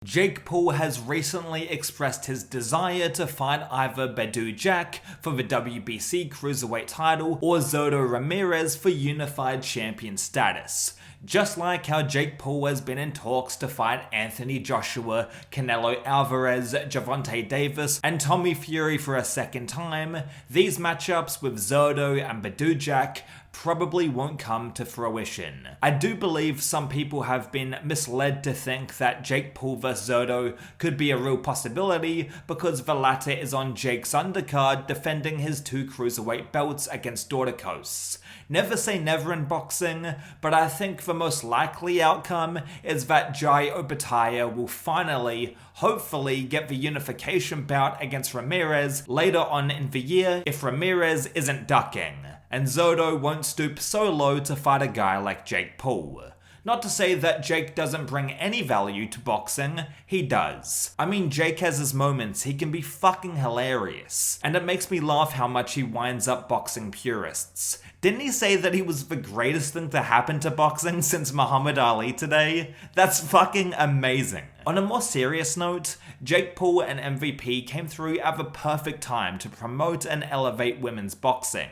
Jake Paul has recently expressed his desire to fight either Badou for the WBC cruiserweight title or Zurdo Ramirez for unified champion status. Just like how Jake Paul has been in talks to fight Anthony Joshua, Canelo Alvarez, Gervonta Davis, and Tommy Fury for a second time, these matchups with Zordo and Badou probably won't come to fruition. I do believe some people have been misled to think that Jake Paul vs Zordo could be a real possibility because the latter is on Jake's undercard defending his 2 cruiserweight belts against Dorticos. Never say never in boxing, but I think the most likely outcome is that w.a.d.e will finally, hopefully, get the unification bout against Ramirez later on in the year if Ramirez isn't ducking, and Zordo won't stoop so low to fight a guy like Jake Paul. Not to say that Jake doesn't bring any value to boxing, he does. I mean, Jake has his moments, he can be fucking hilarious. And it makes me laugh how much he winds up boxing purists. Didn't he say that he was the greatest thing to happen to boxing since Muhammad Ali today? That's fucking amazing. On a more serious note, Jake Paul and MVP came through at the perfect time to promote and elevate women's boxing.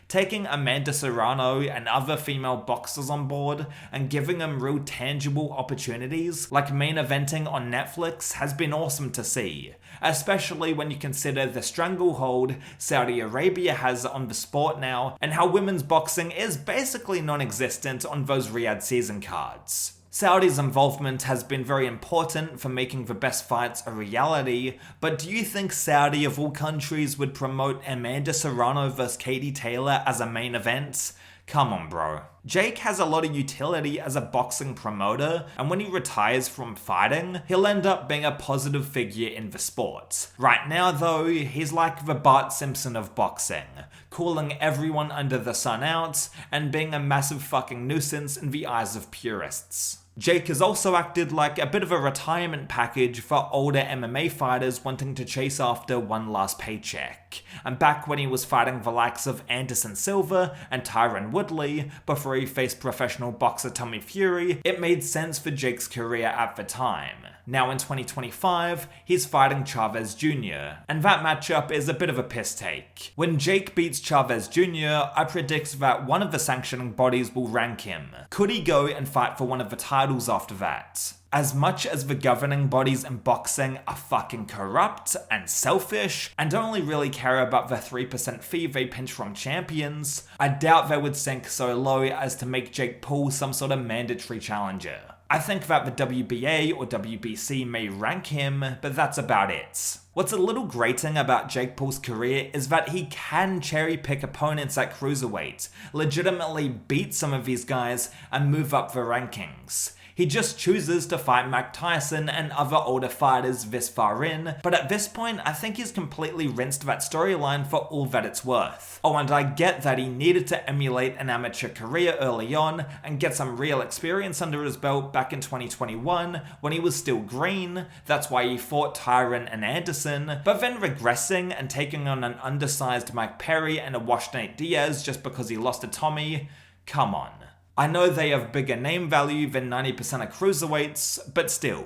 Taking Amanda Serrano and other female boxers on board and giving them real tangible opportunities, like main eventing on Netflix, has been awesome to see, especially when you consider the stranglehold Saudi Arabia has on the sport now, and how women's boxing is basically non-existent on those Riyadh season cards. Saudi's involvement has been very important for making the best fights a reality, but do you think Saudi of all countries would promote Amanda Serrano vs Katie Taylor as a main event? Come on, bro. Jake has a lot of utility as a boxing promoter, and when he retires from fighting, he'll end up being a positive figure in the sport. Right now though, he's like the Bart Simpson of boxing, calling everyone under the sun out, and being a massive fucking nuisance in the eyes of purists. Jake has also acted like a bit of a retirement package for older MMA fighters wanting to chase after one last paycheck. And back when he was fighting the likes of Anderson Silva and Tyron Woodley before he faced professional boxer Tommy Fury, it made sense for Jake's career at the time. Now in 2025, he's fighting Chavez Jr, and that matchup is a bit of a piss take. When Jake beats Chavez Jr, I predict that one of the sanctioning bodies will rank him. Could he go and fight for one of the titles after that? As much as the governing bodies in boxing are fucking corrupt and selfish and only really care about the 3% fee they pinch from champions, I doubt they would sink so low as to make Jake Paul some sort of mandatory challenger. I think that the WBA or WBC may rank him, but that's about it. What's a little grating about Jake Paul's career is that he can cherry pick opponents at cruiserweight, legitimately beat some of these guys and move up the rankings. He just chooses to fight Mike Tyson and other older fighters this far in, but at this point I think he's completely rinsed that storyline for all that it's worth. Oh, and I get that he needed to emulate an amateur career early on and get some real experience under his belt back in 2021 when he was still green, that's why he fought Tyron and Anderson, but then regressing and taking on an undersized Mike Perry and a washed Nate Diaz just because he lost to Tommy, come on. I know they have bigger name value than 90% of cruiserweights, but still.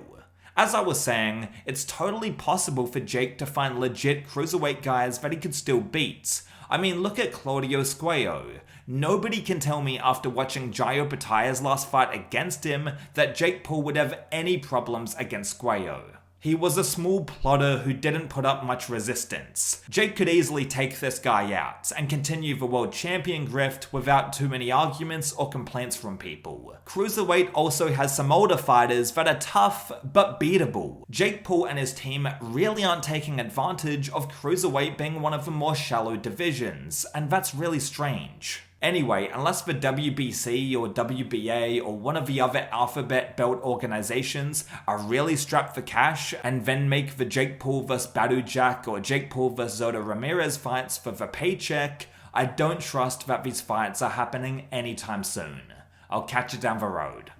As I was saying, it's totally possible for Jake to find legit cruiserweight guys that he could still beat. I mean, look at Claudio Squayo. Nobody can tell me after watching w.a.d.e.'s last fight against him that Jake Paul would have any problems against Squayo. He was a small plotter who didn't put up much resistance. Jake could easily take this guy out and continue the world champion grift without too many arguments or complaints from people. Cruiserweight also has some older fighters that are tough but beatable. Jake Paul and his team really aren't taking advantage of cruiserweight being one of the more shallow divisions, and that's really strange. Anyway, unless the WBC or WBA or one of the other alphabet belt organizations are really strapped for cash and then make the Jake Paul vs Badou or Jake Paul vs Zurdo Ramirez fights for the paycheck, I don't trust that these fights are happening anytime soon. I'll catch you down the road.